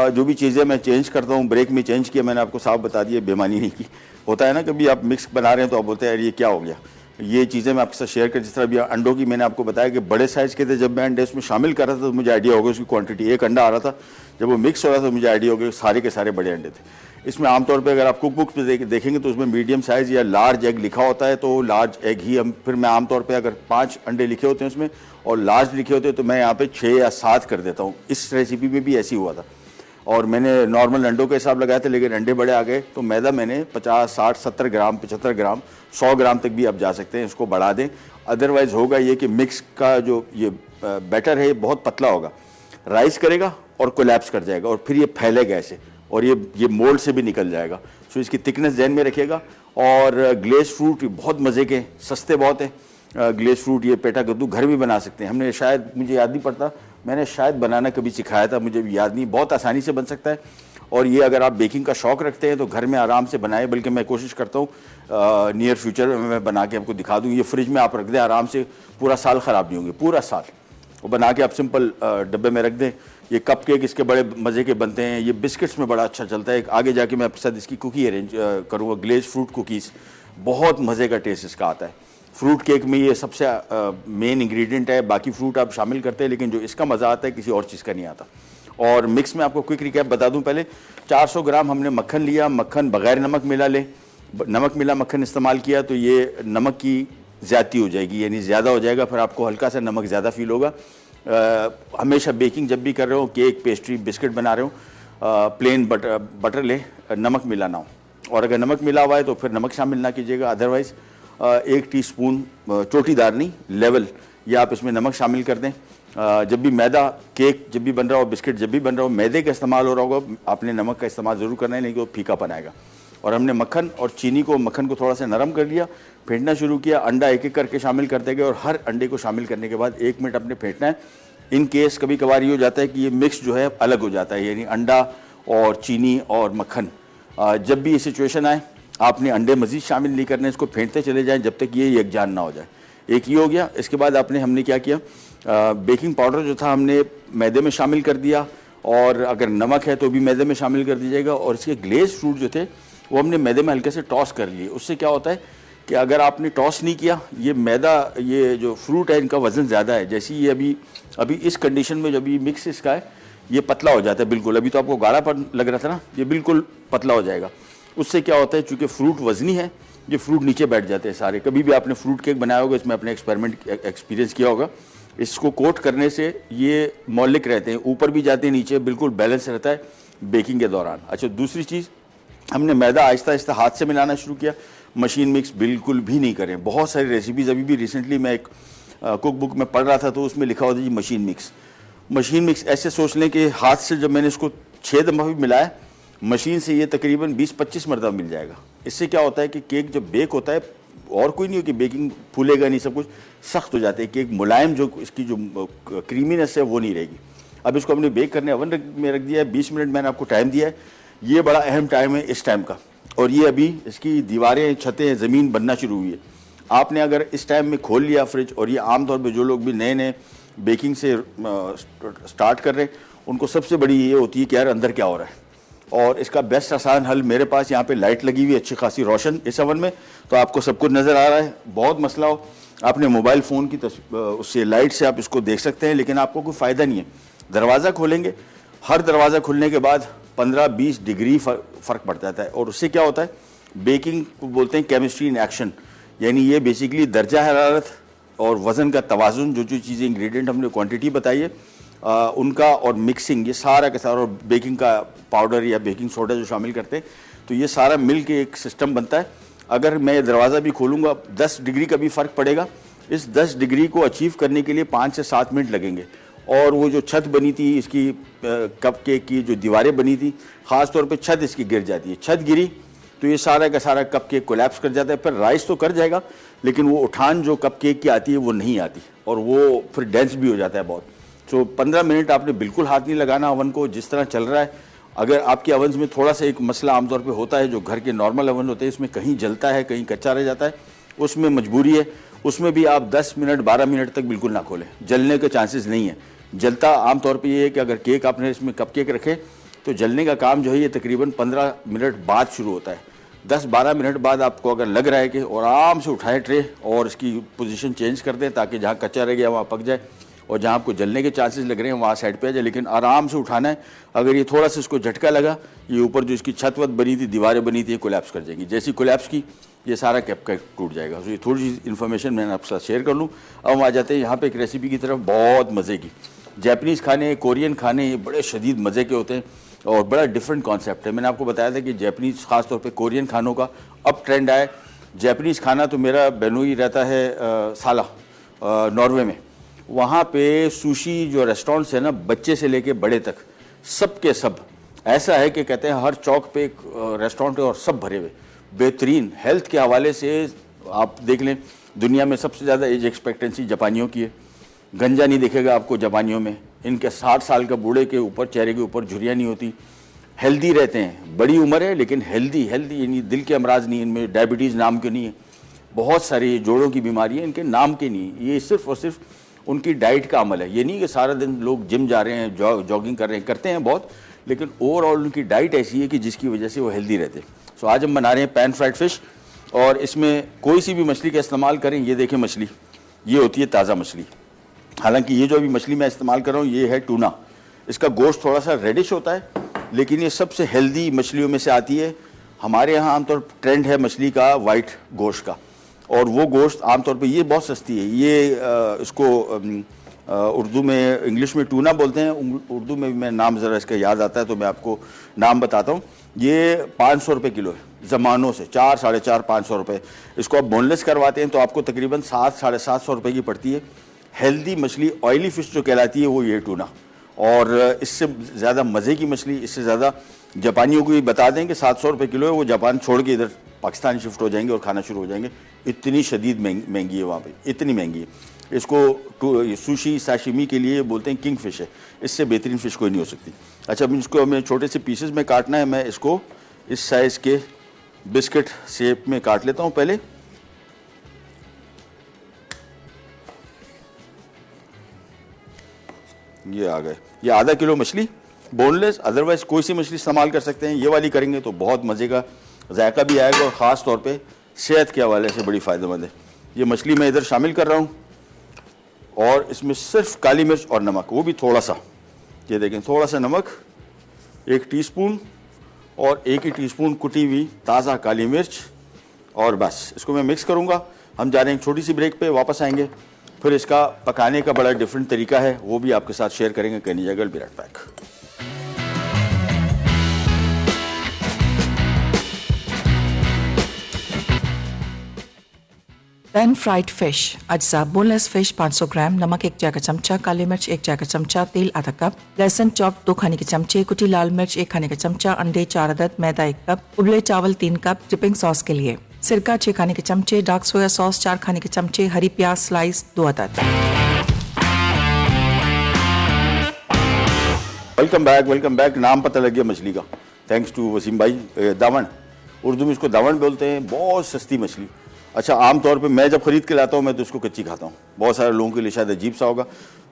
जो भी चीज़ें मैं चेंज करता हूँ, ब्रेक में चेंज किया, मैंने आपको साफ बता दिया, बेमानी नहीं की। होता है ना कभी आप मिक्स बना रहे हैं तो आप बोलते हैं यार ये क्या हो गया। ये चीज़ें मैं आपके साथ शेयर कर, जिस तरह अभी अंडों की मैंने आपको बताया कि बड़े साइज़ के थे, जब मैं अंडे उसमें शामिल कर रहा था तो मुझे आइडिया हो गया उसकी क्वांटिटी। एक अंडा आ रहा था, जब वो मिक्स हो रहा था तो मुझे आइडिया हो गया सारे के सारे बड़े अंडे थे। इसमें आमतौर पे अगर आप कुक बुक पे देखेंगे तो उसमें मीडियम साइज़ या लार्ज एग लिखा होता है, तो लार्ज एग ही हम फिर मैं आमतौर पे अगर 5 अंडे लिखे होते हैं उसमें और लार्ज लिखे होते हैं तो मैं यहाँ पे 6 या 7 कर देता हूँ। इस रेसिपी में भी ऐसी हुआ था और मैंने नॉर्मल अंडों के हिसाब लगाया था, लेकिन अंडे बड़े आ गए तो मैदा मैंने 50, 60, 70 ग्राम, 75 ग्राम, 100 ग्राम तक भी आप जा सकते हैं, इसको बढ़ा दें। अदरवाइज़ होगा ये कि मिक्स का जो ये बैटर है ये बहुत पतला होगा, राइस करेगा और कोलैप्स कर जाएगा और फिर ये फैलेगा ऐसे और ये मोल्ड से भी निकल जाएगा। सो इसकी थिकनेस ध्यान में रखिएगा। और ग्लेज फ्रूट बहुत मज़े के, सस्ते बहुत हैं। ग्लेज फ्रूट ये पेटा कद्दू घर भी बना सकते हैं। हमने शायद, मुझे याद नहीं पड़ता, मैंने शायद बनाना कभी सिखाया था, मुझे भी याद नहीं। बहुत आसानी से बन सकता है और ये अगर आप बेकिंग का शौक रखते हैं तो घर में आराम से बनाएं, बल्कि मैं कोशिश करता हूँ नियर फ्यूचर में मैं बना के आपको दिखा दूँ। ये फ्रिज में आप रख दें आराम से, पूरा साल ख़राब नहीं होंगे, पूरा साल। वो बना के आप सिंपल डब्बे में रख दें। ये कप केक इसके बड़े मज़े के बनते हैं, ये बिस्किट्स में बड़ा अच्छा चलता है। आगे जाके मैं आपके साथ इसकी कुकी अरेंज करूँगा, ग्लेज फ्रूट कुकीज़, बहुत मज़े का टेस्ट इसका आता है। फ्रूट केक में ये सबसे मेन इंग्रेडिएंट है, बाकी फ्रूट आप शामिल करते हैं, लेकिन जो इसका मज़ा आता है किसी और चीज़ का नहीं आता। और मिक्स में आपको क्विक रिकैप बता दूं, पहले 400 ग्राम हमने मक्खन लिया, मक्खन बगैर नमक मिला ले, नमक मिला मक्खन इस्तेमाल किया तो ये नमक की ज़्यादती हो जाएगी, यानी ज़्यादा हो जाएगा, फिर आपको हल्का सा नमक ज़्यादा फील होगा। हमेशा बेकिंग जब भी कर रहे हो, केक, पेस्ट्री, बिस्किट बना रहे हो, प्लेन बटर ले, नमक मिला ना हो। और अगर नमक मिला हुआ है तो फिर नमक शामिल ना कीजिएगा। अदरवाइज़ 1 टीस्पून चोटीदार नहीं, लेवल, या आप इसमें नमक शामिल कर दें। जब भी मैदा केक जब भी बन रहा हो, बिस्किट जब भी बन रहा हो, मैदे का इस्तेमाल हो रहा होगा, आपने नमक का इस्तेमाल ज़रूर करना है, नहीं तो फीकापन आएगा। और हमने मक्खन और चीनी को, मक्खन को थोड़ा सा नरम कर लिया, फेंटना शुरू किया, अंडा एक एक करके शामिल करते गए और हर अंडे को शामिल करने के बाद 1 मिनट आपने फेंटना है। इन केस कभी कभार ये हो जाता है कि ये मिक्स जो है अलग हो जाता है, यानी अंडा और चीनी और मक्खन। जब भी ये सिचुएशन आए आपने अंडे मज़ीद शामिल नहीं करने, इसको फेंटते चले जाएँ जब तक ये यकजान ना हो जाए। एक ये हो गया। इसके बाद हमने क्या किया, बेकिंग पाउडर जो था हमने मैदे में शामिल कर दिया, और अगर नमक है तो भी मैदे में शामिल कर दीजिएगा। और इसके ग्लेज फ्रूट जो थे वो हमने मैदे में हल्के से टॉस कर लिए। उससे क्या होता है कि अगर आपने टॉस नहीं किया, ये मैदा, ये जो फ्रूट है इनका वज़न ज़्यादा है, जैसे ये अभी इस कंडीशन में जब ये मिक्स इसका है ये पतला हो जाता है बिल्कुल। अभी तो आपको गाढ़ापन लग रहा था ना, ये बिल्कुल पतला हो जाएगा। उससे क्या होता है, चूँकि फ्रूट वज़नी है, ये फ्रूट नीचे बैठ जाते हैं सारे। कभी भी आपने फ्रूट केक बनाया होगा, इसमें अपने एक्सपीरियंस किया होगा, इसको कोट करने से ये मौलिक रहते हैं, ऊपर भी जाते हैं, नीचे बिल्कुल बैलेंस रहता है बेकिंग के दौरान। अच्छा, दूसरी चीज़, हमने मैदा आहिस्ता आहिस्ता हाथ से मिलाना शुरू किया, मशीन मिक्स बिल्कुल भी नहीं करें। बहुत सारी रेसिपीज़, अभी भी रिसेंटली मैं एक कुक बुक में पढ़ रहा था तो उसमें लिखा होता है जी मशीन मिक्स। ऐसे सोच लें कि हाथ से जब मैंने इसको 6 दफ़ा भी मिलाया, मशीन से ये तकरीबन 20-25 मरतबा मिल जाएगा। इससे क्या होता है कि केक जब बेक होता है, और कोई नहीं हो कि बेकिंग फूलेगा नहीं, सब कुछ सख्त हो जाता है, केक मुलायम, जो इसकी जो क्रीमीनेस है वो नहीं रहेगी। अब इसको हमने बेक करने ओवन में रख दिया है, 20 मिनट मैंने आपको टाइम दिया है। ये बड़ा अहम टाइम है इस टाइम का, और ये अभी इसकी दीवारें, छतें, ज़मीन बनना शुरू हुई है। आपने अगर इस टाइम में खोल लिया फ्रिज, और ये आमतौर पर जो लोग भी नए नए बेकिंग से स्टार्ट कर रहे हैं, उनको सबसे बड़ी ये होती है कि यार अंदर क्या हो रहा है। और इसका बेस्ट आसान हल, मेरे पास यहाँ पे लाइट लगी हुई है, अच्छी खासी रोशन इस ओवन में, तो आपको सब कुछ नज़र आ रहा है। बहुत मसला हो, आपने मोबाइल फ़ोन की उससे लाइट से आप इसको देख सकते हैं, लेकिन आपको कोई फ़ायदा नहीं है। दरवाज़ा खोलेंगे, हर दरवाज़ा खुलने के बाद 15-20 डिग्री फ़र्क पड़ जाता है। और उससे क्या होता है, बेकिंग को बोलते हैं केमिस्ट्री इन एक्शन, यानी ये बेसिकली दर्जा हरारत और वज़न का तवाज़ुन, जो चीज़ें इंग्रेडिएंट हमने क्वांटिटी बताई है उनका, और मिक्सिंग, ये सारा का सारा, और बेकिंग का पाउडर या बेकिंग सोडा जो शामिल करते हैं, तो ये सारा मिल के एक सिस्टम बनता है। अगर मैं दरवाज़ा भी खोलूँगा, 10 डिग्री का भी फ़र्क पड़ेगा। इस 10 डिग्री को अचीव करने के लिए 5 से 7 मिनट लगेंगे। और वो जो छत बनी थी इसकी, कप केक की जो दीवारें बनी थी, ख़ास तौर पे छत इसकी गिर जाती है। छत गिरी तो ये सारा का सारा कप केक कोलैप्स कर जाता है। फिर राइस तो कर जाएगा, लेकिन वो उठान जो कप केक की आती है वो नहीं आती, और वो फिर डेंस भी हो जाता है बहुत। तो 15 मिनट आपने बिल्कुल हाथ नहीं लगाना अवन को, जिस तरह चल रहा है। अगर आपके अवन में थोड़ा सा एक मसला आमतौर पे होता है, जो घर के नॉर्मल अवन होते हैं इसमें कहीं जलता है, कहीं कच्चा रह जाता है, उसमें मजबूरी है, उसमें भी आप 10 मिनट 12 मिनट तक बिल्कुल ना खोलें, जलने के चांसेस नहीं है। जलता आमतौर पे ये है कि अगर केक आपने इसमें कप केक रखे तो जलने का काम जो है ये तकरीबन 15 मिनट बाद शुरू होता है। 10-12 मिनट बाद आपको अगर लग रहा है कि, और आराम से उठाएं ट्रे और इसकी पोजीशन चेंज कर दें, ताकि जहाँ कच्चा रह गया वहाँ पक जाए, और जहाँ आपको जलने के चांसेस लग रहे हैं वहाँ साइड पे आ जाए। लेकिन आराम से उठाना है। अगर ये थोड़ा सा इसको झटका लगा, ये ऊपर जो इसकी छत वत बनी थी, दीवारें बनी थी, ये कोलैप्स कर जाएंगी। जैसी कोलैप्स की ये सारा कैप का टूट जाएगा। तो ये थोड़ी सी इन्फॉर्मेशन मैंने आपके साथ शेयर कर लूँ। अब हम आ जाते हैं यहाँ पे एक रेसिपी की तरफ, बहुत मज़े की। जैपनीज़ खाने, कोरियन खाने, ये बड़े शदीद मज़े के होते हैं और बड़ा डिफरेंट कॉन्सेप्ट है। मैंने आपको बताया था कि जैपनीज़, ख़ास तौर पे कोरियन खानों का अब ट्रेंड आया। जैपनीज़ खाना तो मेरा बेनोई रहता है साला, नॉर्वे में। वहाँ पे सुशी जो रेस्टोरेंट्स है ना, बच्चे से लेके बड़े तक सब के सब ऐसा है कि कहते हैं हर चौक पे एक रेस्टोरेंट है और सब भरे हुए, बेहतरीन। हेल्थ के हवाले से आप देख लें, दुनिया में सबसे ज़्यादा एज एक्सपेक्टेंसी जापानियों की है। गंजा नहीं दिखेगा आपको जापानियों में। इनके 60 साल का बूढ़े के ऊपर, चेहरे के ऊपर झुर्रियाँ नहीं होती। हेल्दी रहते हैं, बड़ी उम्र है लेकिन हेल्दी हेल्दी, यानी दिल के अमराज नहीं, इनमें डायबिटीज़ नाम के नहीं है, बहुत सारी जोड़ों की बीमारी है, इनके नाम के नहीं, ये सिर्फ और सिर्फ उनकी डाइट का अमल है। ये नहीं कि सारा दिन लोग जिम जा रहे हैं, जॉगिंग कर रहे हैं, करते हैं बहुत, लेकिन ओवरऑल उनकी डाइट ऐसी है कि जिसकी वजह से वो हेल्दी रहते हैं। सो आज हम बना रहे हैं पैन फ्राइड फिश, और इसमें कोई सी भी मछली का इस्तेमाल करें। ये देखें मछली, ये होती है ताज़ा मछली। हालांकि ये जो अभी मछली मैं इस्तेमाल कर रहा हूँ ये है टूना। इसका गोश्त थोड़ा सा रेडिश होता है, लेकिन ये सबसे हेल्दी मछलियों में से आती है। हमारे यहाँ आमतौर पर ट्रेंड है मछली का वाइट गोश्त का, और वो गोश्त आमतौर पे ये बहुत सस्ती है। ये इसको उर्दू में, इंग्लिश में टूना बोलते हैं, उर्दू में भी मैं नाम ज़रा इसका याद आता है तो मैं आपको नाम बताता हूँ। ये 500 रुपये किलो है ज़मानों से, 4, 450, 500 रुपये। इसको आप बोनलेस करवाते हैं तो आपको तकरीबन 7, 750 रुपये की पड़ती है। हेल्दी मछली, ऑयली फ़िश जो कहलाती है वो ये टूना। और इससे ज़्यादा मज़े की मछली, इससे ज़्यादा जापानियों को भी बता दें कि 700 रुपये किलो है, वो जापान छोड़ के इधर पाकिस्तान शिफ्ट हो जाएंगे और खाना शुरू हो जाएंगे। इतनी शदीद महंगी है वहाँ पे, इतनी महंगी है। इसको सुशी साशिमी के लिए बोलते हैं किंग फिश है, इससे बेहतरीन फ़िश कोई नहीं हो सकती। अच्छा, अब इसको हमें छोटे से पीसेस में काटना है। मैं इसको इस साइज़ के बिस्किट शेप में काट लेता हूँ पहले। ये आ गए। ये आधा किलो मछली बोनलेस, अदरवाइज कोई सी मछली इस्तेमाल कर सकते हैं। ये वाली करेंगे तो बहुत मज़े का जायका भी आएगा, और ख़ास तौर पे सेहत के हवाले से बड़ी फ़ायदेमंद है। ये मछली मैं इधर शामिल कर रहा हूँ, और इसमें सिर्फ काली मिर्च और नमक, वो भी थोड़ा सा। ये देखें, थोड़ा सा नमक 1 टीस्पून, और 1 ही टीस्पून कुटी हुई ताज़ा काली मिर्च, और बस इसको मैं मिक्स करूँगा। हम जा रहे हैं एक छोटी सी ब्रेक पे, वापस आएंगे। फिर इसका पकाने का बड़ा डिफरेंट तरीका है, वो भी आपके साथ शेयर करेंगे। कहीं जगह be right back. Pan fried fish अज्जा: बोनलेस फिश 500 ग्राम, नमक 1 चाय का चमचा, काली मिर्च 1 चाय का चमचा, तेल आधा कप, लहसुन चॉप 2 खाने के चमचे, कुटी लाल मिर्च 1 खाने का चमचा, अंडे 4 अदद, मैदा 1 कप, उबले चावल 3 कप, डिपिंग सॉस के लिए सिरका 6 खाने के चमचे, डार्क सोया सॉस 4 खाने के चमचे, हरी प्याज स्लाइस 2 अदद। Welcome back. नाम पता लग गया मछली का, थैंक्स टू वसीम भाई। दावण, उर्दू में इसको दावण बोलते हैं। बहुत सस्ती मछली। अच्छा, आमतौर पे मैं जब खरीद के लाता हूँ मैं तो इसको कच्ची खाता हूँ। बहुत सारे लोगों के लिए शायद अजीब सा होगा।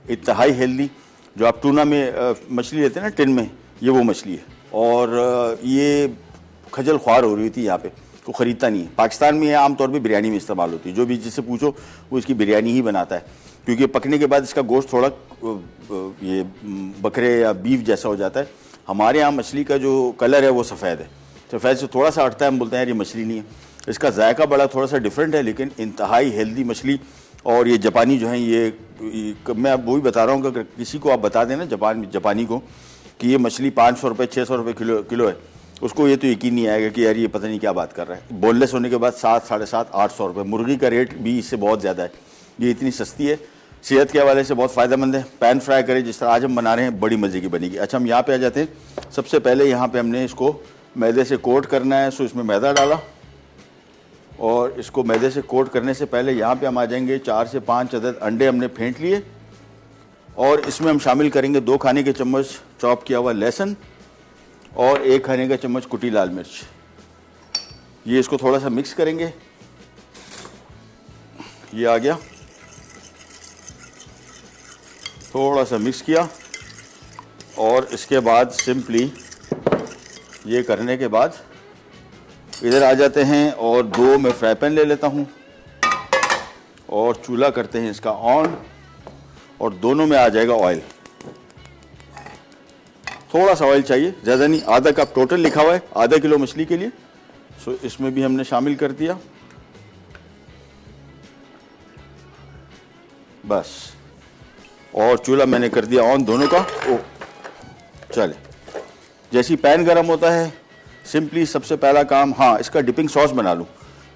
इंतहाई हेल्दी। जो आप टूना में मछली लेते हैं ना टिन में, ये वो मछली है। और ये खजल ख्वार हो रही थी यहाँ पे, को ख़रीदता नहीं है। पाकिस्तान में आमतौर पे बिरयानी में इस्तेमाल होती है। जो भी जिससे पूछो वो इसकी बिरयानी ही बनाता है, क्योंकि पकने के बाद इसका गोश्त थोड़ा ये बकरे या बीफ जैसा हो जाता है। हमारे यहाँ मछली का जो कलर है वो सफ़ेद है, सफ़ेद से थोड़ा सा हटता है, हम बोलते हैं यार ये मछली नहीं है। इसका जायका बड़ा थोड़ा सा डिफरेंट है, लेकिन इंतहाई हेल्दी मछली। और ये जापानी जो हैं, ये मैं अब वही बता रहा हूँ कि अगर किसी को आप बता दें ना जापानी को कि ये मछली 500 रुपये 600 रुपये किलो है, उसको ये तो यकीन नहीं आएगा कि यार ये पता नहीं क्या बात कर रहा है। बोनलेस होने के बाद 7, 750, 800 रुपये। मुर्गी का रेट भी इससे बहुत ज़्यादा है। ये इतनी सस्ती है, सेहत के हवाले से बहुत फ़ायदेमंद है। पैन फ्राई करें जिस तरह आज हम बना रहे हैं, बड़ी मज़े की बनेगी। अच्छा, हम यहाँ पे आ जाते हैं। सबसे पहले यहाँ पे हमने इसको मैदे से कोट करना है। सो इसमें मैदा डाला, और इसको मैदे से कोट करने से पहले यहाँ पे हम आ जाएंगे 4 से 5 अदद अंडे हमने फेंट लिए, और इसमें हम शामिल करेंगे 2 खाने के चम्मच चॉप किया हुआ लहसुन, और 1 खाने का चम्मच कुटी लाल मिर्च। ये इसको थोड़ा सा मिक्स करेंगे। ये आ गया, थोड़ा सा मिक्स किया, और इसके बाद सिंपली ये करने के बाद इधर आ जाते हैं, और 2 मैं फ्राई पैन ले लेता हूँ, और चूल्हा करते हैं इसका ऑन, और दोनों में आ जाएगा ऑयल। थोड़ा सा ऑयल चाहिए, ज़्यादा नहीं। आधा कप टोटल लिखा हुआ है आधा किलो मछली के लिए। सो इसमें भी हमने शामिल कर दिया, बस। और चूल्हा मैंने कर दिया ऑन दोनों का। ओ चले, जैसी पैन गर्म होता है सिंपली सबसे पहला काम, हाँ, इसका डिपिंग सॉस बना लूँ।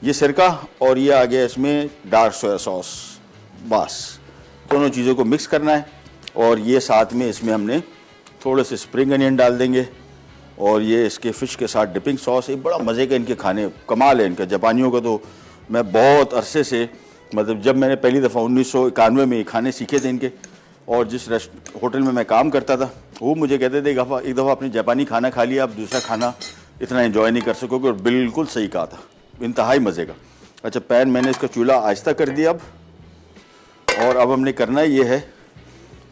ये सिरका और ये आ गया इसमें डार्क सोया सॉस। बस दोनों चीज़ों को मिक्स करना है, और ये साथ में इसमें हमने थोड़े से स्प्रिंग अनियन डाल देंगे, और ये इसके फ़िश के साथ डिपिंग सॉस। एक बड़ा मज़े का इनके खाने, कमाल है इनका। जापानियों का तो मैं बहुत अरसे से, मतलब जब मैंने पहली दफ़ा 1991 में खाने सीखे थे इनके, और जिस होटल में मैं काम करता था वो मुझे कहते थे एक दफ़ा आपने जापानी खाना खा लिया, आप दूसरा खाना इतना एंजॉय नहीं कर सकोगे, और बिल्कुल सही कहा था, इंतहाई मज़े का। अच्छा, पैन मैंने इसका चूल्हा आहिस्ता कर दिया अब, और अब हमने करना ये है,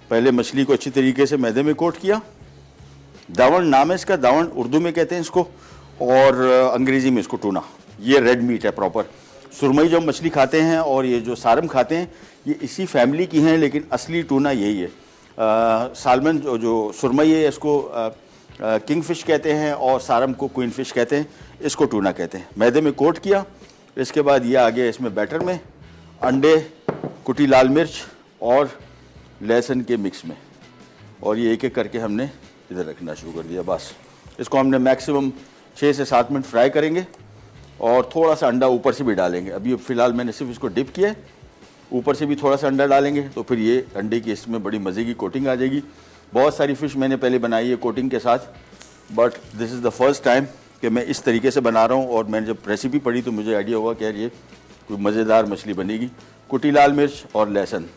पहले मछली को अच्छी तरीके से मैदे में कोट किया। दावण नाम है इसका, दावण उर्दू में कहते हैं इसको, और अंग्रेज़ी में इसको टूना। ये रेड मीट है प्रॉपर। सुरमई जो मछली खाते हैं और ये जो सारम खाते हैं, ये इसी फैमिली की हैं, लेकिन असली टूना यही है। सालमन जो सुरमई है इसको किंग फिश कहते हैं, और सारम को क्वीन फिश कहते हैं, इसको टूना कहते हैं। मैदे में कोट किया। इसके बाद ये आ गया इसमें बैटर में अंडे, कुटी लाल मिर्च और लहसुन के मिक्स में, और ये एक एक करके हमने इधर रखना शुरू कर दिया। बस इसको हमने मैक्सिमम 6 से 7 मिनट फ्राई करेंगे, और थोड़ा सा अंडा ऊपर से भी डालेंगे। अभी फ़िलहाल मैंने सिर्फ इसको डिप किया है, ऊपर से भी थोड़ा सा अंडा डालेंगे, तो फिर ये अंडे की इसमें बड़ी मज़े की कोटिंग आ जाएगी। बहुत सारी फ़िश मैंने पहले बनाई है कोटिंग के साथ, but this is the first time कि मैं इस तरीके से बना रहा हूँ। और मैंने जब रेसिपी पढ़ी तो मुझे आइडिया हुआ कि यार ये कोई मज़ेदार मछली बनेगी। कुटी लाल मिर्च और लहसुन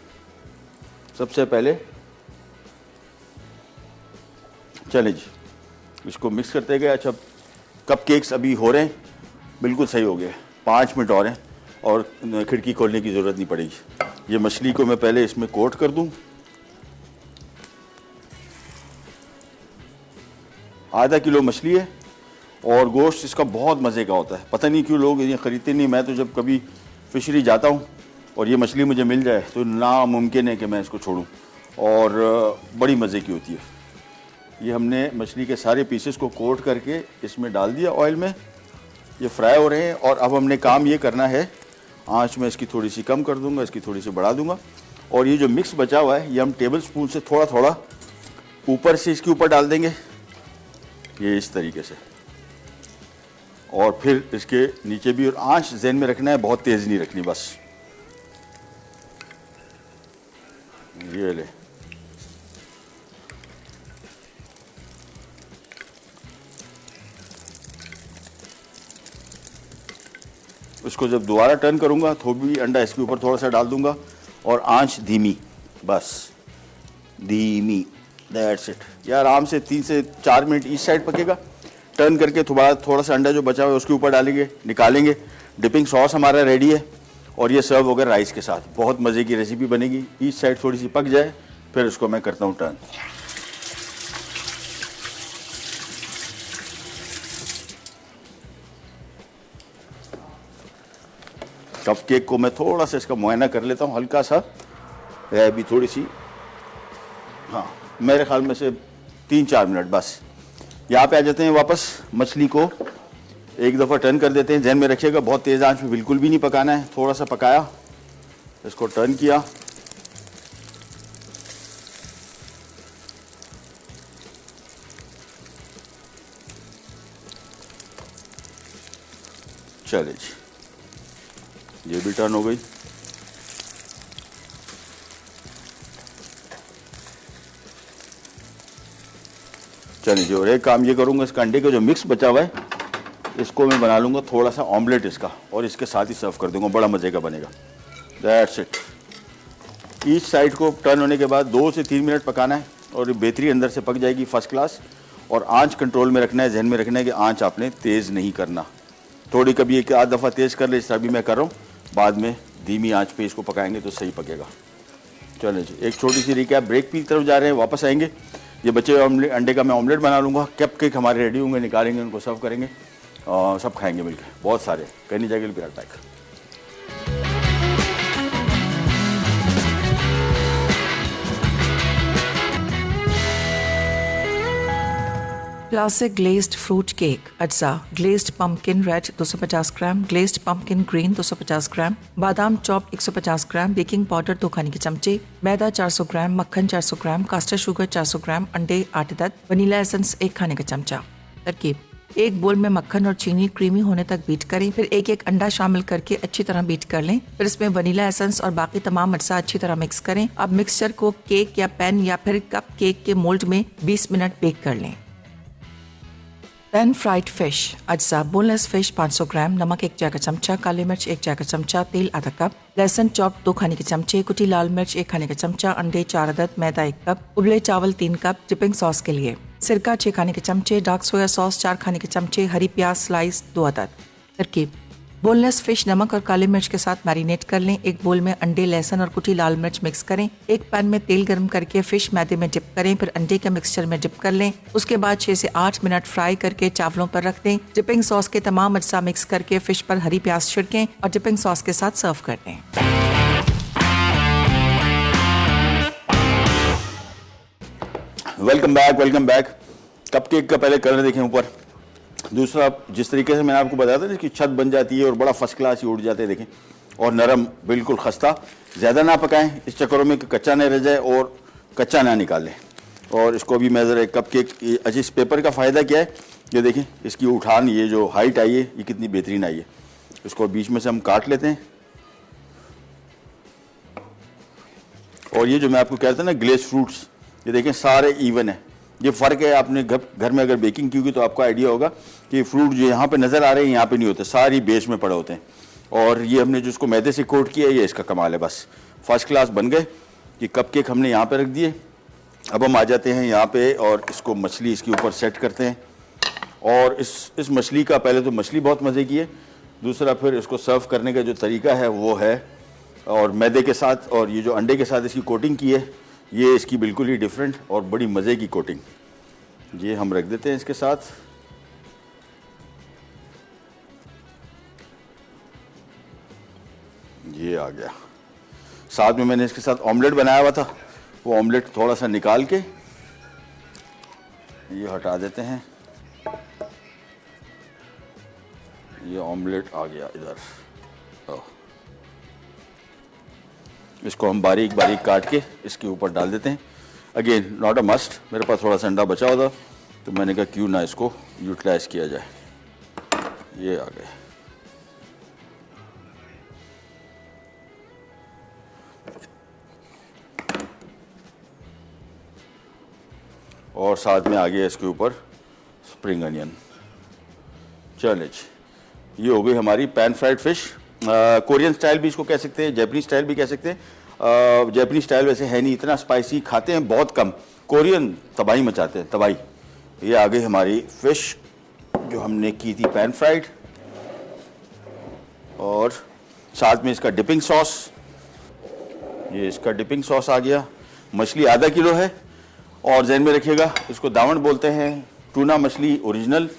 सबसे पहले, चले जी इसको मिक्स करते गए। अच्छा, कप केक्स अभी हो रहे हैं, बिल्कुल सही हो गए, 5 मिनट और हैं, और खिड़की खोलने की ज़रूरत नहीं पड़ेगी। ये मछली को मैं पहले इसमें कोट कर दूं। आधा किलो मछली है, और गोश्त इसका बहुत मज़े का होता है। पता नहीं क्यों लोग ये ख़रीदते नहीं। मैं तो जब कभी फिशरी जाता हूँ और ये मछली मुझे मिल जाए तो नामुमकिन है कि मैं इसको छोड़ूं, और बड़ी मज़े की होती है। ये हमने मछली के सारे पीसेस को कोट करके इसमें डाल दिया ऑयल में। ये फ्राई हो रहे हैं, और अब हमने काम ये करना है, आंच में इसकी थोड़ी सी कम कर दूंगा, इसकी थोड़ी सी बढ़ा दूंगा, और ये जो मिक्स बचा हुआ है ये हम टेबल स्पून से थोड़ा थोड़ा ऊपर से इसके ऊपर डाल देंगे, ये इस तरीके से, और फिर इसके नीचे भी। और आंच ज़हन में रखना है, बहुत तेज़ नहीं रखनी, बस ये ले। इसको जब दोबारा टर्न करूंगा तो भी अंडा इसके ऊपर थोड़ा सा डाल दूंगा, और आंच धीमी, बस धीमी, दैट्स इट। ये आराम से 3 से 4 मिनट इस साइड पकेगा। टर्न करके थोड़ा सा अंडा जो बचा हुआ है उसके ऊपर डालेंगे, निकालेंगे। डिपिंग सॉस हमारा रेडी है, और ये सर्व होगा राइस के साथ। बहुत मज़े की रेसिपी बनेगी। इस साइड थोड़ी सी पक जाए, फिर उसको मैं करता हूँ टर्न। कप केक को मैं थोड़ा सा इसका मुआयना कर लेता हूँ, हल्का सा है अभी थोड़ी सी, हाँ मेरे ख्याल में से 3-4 मिनट बस। यहाँ पे आ जाते हैं वापस। मछली को एक दफ़ा टर्न कर देते हैं, ध्यान में रखिएगा बहुत तेज़ आंच में बिल्कुल भी नहीं पकाना है। थोड़ा सा पकाया, इसको टर्न किया, चले जी, ये भी टर्न हो गई। चलिए जी, और एक काम ये करूँगा, इस अंडे का जो मिक्स बचा हुआ है इसको मैं बना लूँगा थोड़ा सा ऑमलेट इसका, और इसके साथ ही सर्व कर दूँगा, बड़ा मज़े का बनेगा। That's it. ईच साइड को टर्न होने के बाद 2 से 3 मिनट पकाना है, और बेहतरीन अंदर से पक जाएगी, फर्स्ट क्लास। और आंच कंट्रोल में रखना है, ध्यान में रखना है कि आंच आपने तेज़ नहीं करना। थोड़ी कभी एक आध दफ़ा तेज़ कर ले, इस तरह भी मैं कर रहा हूँ, बाद में धीमी आंच पे इसको पकाएंगे तो सही पकेगा। चलो जी, एक छोटी सी रिकैप, ब्रेक की तरफ जा रहे हैं, वापस आएंगे। ये बचे हुए अंडे का मैं ऑमलेट बना लूँगा। कप केक हमारे रेडी होंगे, निकालेंगे, उनको सर्व करेंगे, और सब खाएंगे मिलकर, बहुत सारे। कहनी जाएगी बिराट pack. Classic glazed fruit cake अज्जा, ग्लेज्ड पम्पकिन रेड 250 ग्राम, ग्लेज्ड पम्पकिन ग्रीन 250 ग्राम, बादाम चॉप 150 ग्राम, बेकिंग पाउडर 2 खाने के चमचे, मैदा 400 ग्राम, मक्खन 400 ग्राम, कास्टर शुगर 400 ग्राम, अंडे 8-10, वनीला एसेंस 1 खाने का चमचा। तरकीब: एक बोल में मक्खन और चीनी क्रीमी होने तक बीट करें, फिर एक एक अंडा शामिल करके अच्छी तरह बीट कर लें, फिर इसमें वनीला एसेंस और बाकी तमाम अज्जा अच्छी तरह मिक्स करें। अब मिक्सचर को केक या पैन या फिर कप केक के मोल्ड में 20 मिनट बेक कर लें। पैन फ्राइड फिश अज्जा बोनलेस फिश 500 ग्राम, नमक 1 चाय का चमचा, काली मिर्च 1 चाय का चमचा, तेल आधा कप, लहसुन चॉप 2 खाने के चमचे, कुटी लाल मिर्च 1 खाने का चमचा, अंडे 4 अदद, मैदा 1 कप, उबले चावल 3 कप, डिपिंग सॉस के लिए सिरका 6 खाने के चमचे, डार्क सोया सॉस 4 खाने के चमचे, हरी प्याज स्लाइस 2 अदद। तरकीब: बोनलेस फिश नमक और काली मिर्च के साथ मैरिनेट कर लें। एक बोल में अंडे, लहसुन और कुटी लाल मिर्च मिक्स करें। एक पैन में तेल गर्म करके फिश मैदे में डिप करें, फिर अंडे के मिक्सचर में डिप कर लें। उसके बाद 6 से 8 मिनट फ्राई करके चावलों पर रख दें। डिपिंग सॉस के तमाम अज्जा मिक्स करके फिश पर हरी प्याज छिड़कें और डिपिंग सॉस के साथ सर्व कर दें। Welcome back. कपकेक का पहले कलर देखें ऊपर। दूसरा, जिस तरीके से मैंने आपको बताया था ना, इसकी छत बन जाती है और बड़ा फर्स्ट क्लास ही उड़ जाते हैं, देखें, और नरम, बिल्कुल खस्ता। ज़्यादा ना पकाएं इस चक्करों में कि कच्चा ना रह जाए और कच्चा ना निकाल लें। और इसको भी मैं ज़रा एक कपकेक, अच्छा इस पेपर का फ़ायदा क्या है, ये देखें इसकी उठान, ये जो हाइट आई है ये कितनी बेहतरीन आई है। इसको बीच में से हम काट लेते हैं। और ये जो मैं आपको कह रहा था ना ग्लेज फ्रूट्स, ये देखें सारे इवन है। ये फ़र्क है, आपने घर में अगर बेकिंग की होगी तो आपको आइडिया होगा कि फ्रूट जो यहाँ पे नज़र आ रहे हैं यहाँ पे नहीं होते, सारी बेस में पड़े होते हैं। और ये हमने जो इसको मैदे से कोट किया है, ये इसका कमाल है। बस फर्स्ट क्लास बन गए। ये कपकेक हमने यहाँ पे रख दिए। अब हम आ जाते हैं यहाँ पे और इसको मछली इसके ऊपर सेट करते हैं। और इस मछली का, पहले तो मछली बहुत मज़े की है, दूसरा फिर इसको सर्व करने का जो तरीका है वो है, और मैदे के साथ और ये जो अंडे के साथ इसकी कोटिंग की है, ये इसकी बिल्कुल ही डिफरेंट और बड़ी मज़े की कोटिंग। ये हम रख देते हैं इसके साथ। ये आ गया। साथ में मैंने इसके साथ ऑमलेट बनाया हुआ था, वो ऑमलेट थोड़ा सा निकाल के ये हटा देते हैं। ये ऑमलेट आ गया इधर। इसको हम बारीक बारीक काट के इसके ऊपर डाल देते हैं। अगेन नॉट अ मस्ट, मेरे पास थोड़ा सा अंडा बचा हुआ था तो मैंने कहा क्यों ना इसको यूटिलाइज किया जाए। ये आ गए। और साथ में आ गया इसके ऊपर स्प्रिंग अनियन। चलिए जी, ये हो गई हमारी pan fried fish. Korean style भी इसको कह सकते हैं, जापानीज स्टाइल भी कह सकते हैं। जापानीज स्टाइल वैसे है नहीं इतना स्पाइसी, खाते हैं बहुत कम। कोरियन तबाही मचाते हैं, तबाही। ये आ गई हमारी फिश जो हमने की थी पैन फ्राइड, और साथ में इसका डिपिंग सॉस। ये इसका डिपिंग सॉस आ गया। मछली आधा किलो है, और जहन में रखिएगा इसको दावण बोलते हैं, टूना मछली ओरिजिनल।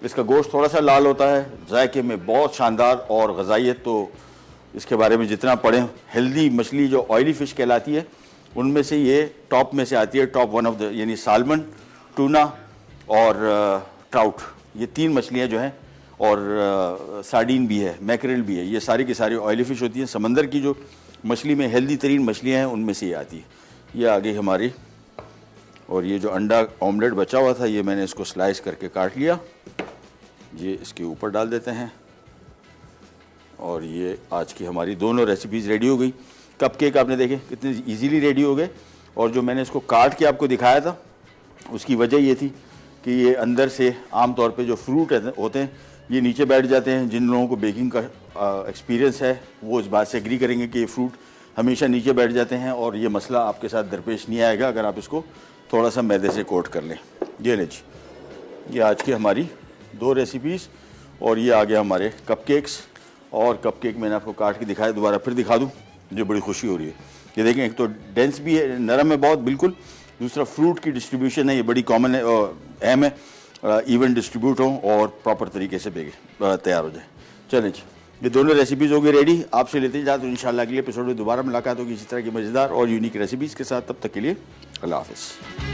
इसका गोश्त थोड़ा सा लाल होता है, जायके में बहुत शानदार और ग़िज़ाइयत तो इसके बारे में जितना पढ़ें। हेल्दी मछली जो ऑयली फ़िश कहलाती है उनमें से ये टॉप में से आती है, टॉप वन ऑफ द, यानी सालमन, टूना और ट्राउट, ये 3 मछलियाँ जो हैं, और सार्डीन भी है, मैकरेल भी है। ये सारी की सारी ऑयली फ़िश होती हैं। समंदर की जो मछली में हेल्दी तरीन मछलियाँ हैं उनमें से ये आती है। ये आ गई हमारी। और ये जो अंडा ऑमलेट बचा हुआ था, ये मैंने इसको स्लाइस करके काट लिया। ये इसके ऊपर डाल देते हैं। और ये आज की हमारी दोनों रेसिपीज़ रेडी हो गई। कपकेक आपने देखे कितने इजीली रेडी हो गए। और जो मैंने इसको काट के आपको दिखाया था उसकी वजह ये थी कि ये अंदर से आमतौर पे जो फ्रूट होते हैं ये नीचे बैठ जाते हैं। जिन लोगों को बेकिंग का एक्सपीरियंस है वो इस बात से एग्री करेंगे कि ये फ्रूट हमेशा नीचे बैठ जाते हैं, और ये मसला आपके साथ दरपेश नहीं आएगा अगर आप इसको थोड़ा सा मैदे से कोट कर लें। ये ले जी, ये आज की हमारी 2 रेसिपीज़। और ये आ गया हमारे कपकेक्स। और कपकेक मैंने आपको काट के दिखाया, दोबारा फिर दिखा दूँ, मुझे बड़ी खुशी हो रही है। ये देखें, एक तो डेंस भी है, नरम है बहुत बिल्कुल। दूसरा फ्रूट की डिस्ट्रीब्यूशन है, ये बड़ी कॉमन है और अहम है, इवन डिस्ट्रीब्यूट हो और प्रॉपर तरीके से तैयार हो जाए। चलें जी, ये दोनों रेसिपीज़ हो गई रेडी। आपसे लेते जाते तो इंशाल्लाह अगले एपिसोड में दोबारा मुलाकात होगी इसी तरह की मज़ेदार और यूनिक रेसिपीज़ के साथ। तब तक के लिए अल्लाह हाफ़िज़।